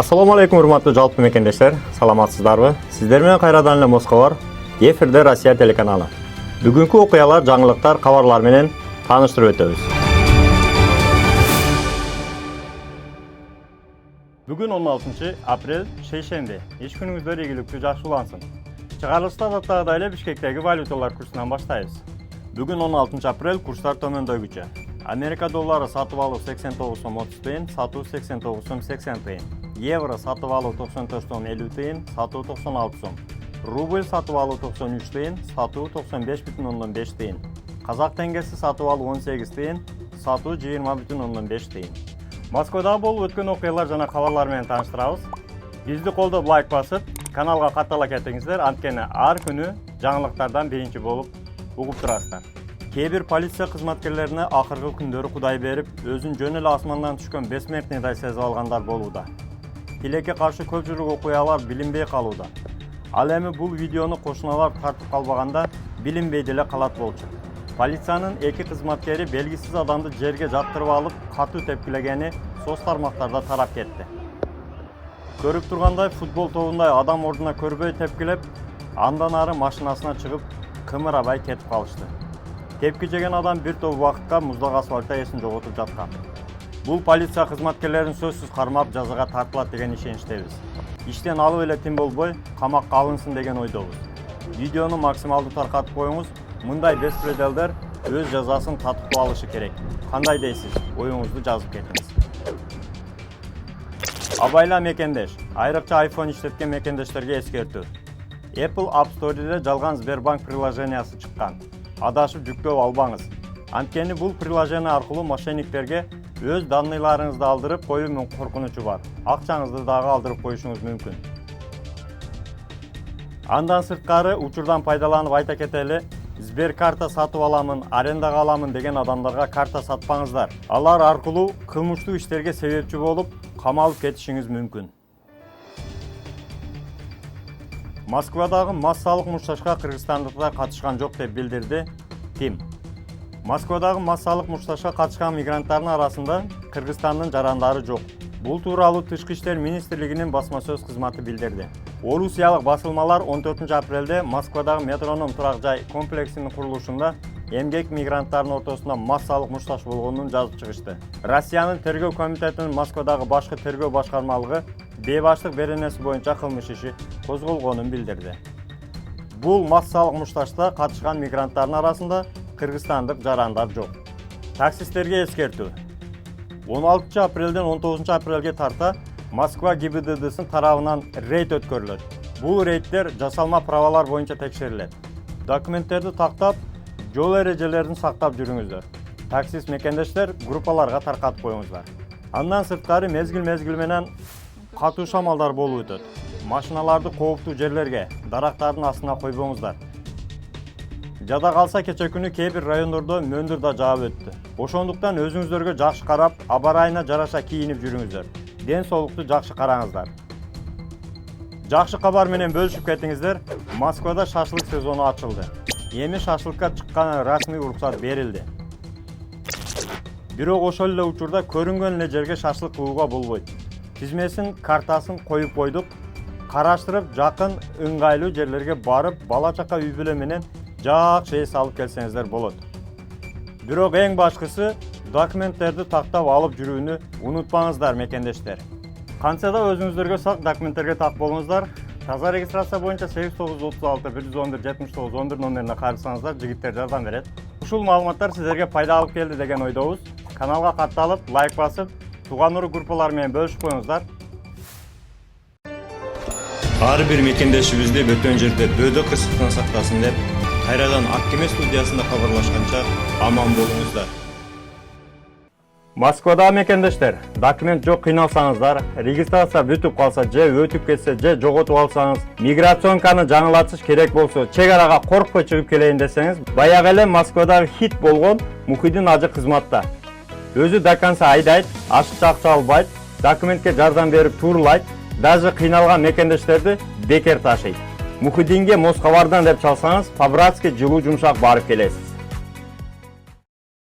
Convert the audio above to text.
Assalamu alaikum урматтуу жалпы мекендештер, саламатсыздарбы? Сиздер менен кайрадан эле Москва. Эфирде Россия телеканалы. Бүгүнкү окуялар, жаңылыктар, кабарлар менен тааныштырып өтөбүз. Бүгүн 16 апрель, шейшемби. Иш күнүңүздөр ийгиликтүү, жакшы улансын. Чыгарылышта даттагыдай эле Бишкектеги валюталар курсунан баштайбыз. Бүгүн 16 апрель курстар төмөндөйгүчө. Америка доллары сатып алуу 89 сом 30 тыйын, сатуу 89 сом 80 тыйын. Евро сатып алуу 94 сом 50 тыйын, сатуу 96 сом. Рубль сатып алуу 93 тыйын, сатуу 95,5 тыйын. Казак теңгеси сатып алуу 18 тыйын, сатуу 20,5 тыйын. Москвада болуп өткөн окуялар жана кабарлар менен тааныштырабыз. Бизди колдоп лайк басып, каналга каттала кетиңиздер, анткени ар күнү жаңылыктардан биринчи болуп угуп турасыздар. Кээ-бир полиция кызматкерлерине акыркы күндөрү Кудай берип, өзүн жөн эле асмандан түшкөн бессмертныйдай сезип алгандар болууда. Тилекке каршы көпчүлүк окуялар билинбей калууда. Ал эми бул видеону кошуналар тартып калбаганда билинбей деле калат болчу. Полициянын эки кызматкери белгисиз адамды жерге жаттырып алып, катуу тепкилегени соц тармактарда тарап кетти. Көрүп тургандай, футбол тобундай адам ордуна көрбөй тепкилеп, андан ары машинасына чыгып, кымырабай кетип калышты. Тепки жеген адам бир топ убакытка муздак асфальтта эсин жоготуп жаткан. Бул полиция кызматкерлерин сөзсүз кармап жазага тартылат деген ишеничтебиз. Иштен алып эле тим болбой, камакка алынсын деген ойдобуз. Видеону максималдуу таркатып коюңуз. Мындай беспределдер өз жазасын татып алышы керек. Кандай дейсиз? Оюңузду жазып кетиңиз. Абайла мекендеш. Айрыкча iPhone иштеткен мекендештерге эскертүү. Apple App Store'де жалган Сбербанк приложениясы чыккан. Адашып жүктөп албаңыз. Анткени бул приложение аркылуу мошенниктерге өз данныйларыңызды алдырып коюу коркунучу бар. Акчаңызды дагы алдырып коюшуңуз мүмкүн. Андан сырткары учурдан пайдаланып айта кетели, Сберкарта сатып аламын, арендага аламын деген адамдарга карта сатпаңыздар. Алар аркылуу кылмыштуу иштерге себепчи болуп, камалып кетишиңиз мүмкүн. Москвадагы массалык мушташка кыргызстандыктар катышкан жок деп билдирди Тим. Москвадагы массалык мушташка катышкан мигранттардын арасында Кыргызстандын жарандары жок. Бул тууралуу Тышкы иштер министрлигинин басма сөз кызматы билдирди. Орусиялык басылмалар 14 апрелде Москвадагы метроном турак жай комплексинин курулушунда эмгек мигранттардын ортосунда массалык мушташ болгонун жазып чыгышты. Россиянын тергөө комитетинин Москвадагы башкы тергөө башкармалыгы бейбаштык беренеси боюнча кылмыш иши козголгонун билдирди. Бул массалык мушташта катышкан мигранттардын арасында кыргызстандык жарандар жок. Таксисттерге эскертүү. 16 апрелден 19 апрелге тарта Москва ГИБДДсынын тарабынан рейд өткөрүлөт. Бул рейдтер жасалма правалар боюнча текшерилет. Документтерди тактап, жол эрежелерин сактап жүрүңүздөр. Таксист мекендештер группаларга таркатып коюңуздар. Андан сырткары мезгил менен катуу шамалдар болуп өтөт. Машиналарды кооптуу жерлерге, дарактардын астына койбоңуздар. Жада калса кече күнү кээ бир райондордо мөндүр да жаап өттү. Ошондуктан өзүңүздөргө жакшы карап, аба ырайына жараша кийинип жүрүңүздөр. Ден соолукту жакшы караңыздар. Жакшы кабар менен бөлүшүп кетиңиздер. Москвада шашлык сезону ачылды. Эми шашлыкка чыккан расмий уруксат берилди. Бирок ошол эле учурда көрүнгөн эле жерге шашлык кылууга болбойт. Тизмесин, картасын коюп койдук. Караштырып, жакын, ыңгайлуу жерлерге барып, бала чака үй бүлө менен жакшы эс алып келсеңиздер болот. Бирок эң башкысы документтерди тактап алып жүрүүнү унутпаңыздар мекендештер. Кантса да өзүңүздөргө сак документтерге так болуңуздар. Таза регистрация боюнча 8936 111 79 11 номерине кайрылсаңыздар, жигиттер жардам берет. Ушул маалыматтар сиздерге пайда алып келди деген ойдобуз. Каналга катталып, лайк басып, тууган уру группалар менен бөлүшүп коюңуздар. Ар бир мекендешибизди бөтөн жерде бөөдө кырсыктан сактасын деп, кайрадан Аккеме студиясында кабарлашканча аман болуңуздар. Москвада мекендештер, документ жок кыйналсаңыздар, регистрация бүтүп калса же өтүп кетсе же жоготуп алсаңыз, миграционканы жаңылатыш керек болсо, чек арага коркпой чыгып келейин десеңиз, баягы эле Москвадагы хит болгон Мухиддин ажы кызматта. Өзү до конца айдайт, ашыкча акча албайт, документке жардам берип туурулайт, даже кыйналган мекендештерди бекер ташыйт. Мухиддинге Москвардан деп чалсаңыз, по-братски жылуу жумшак барып келесиз.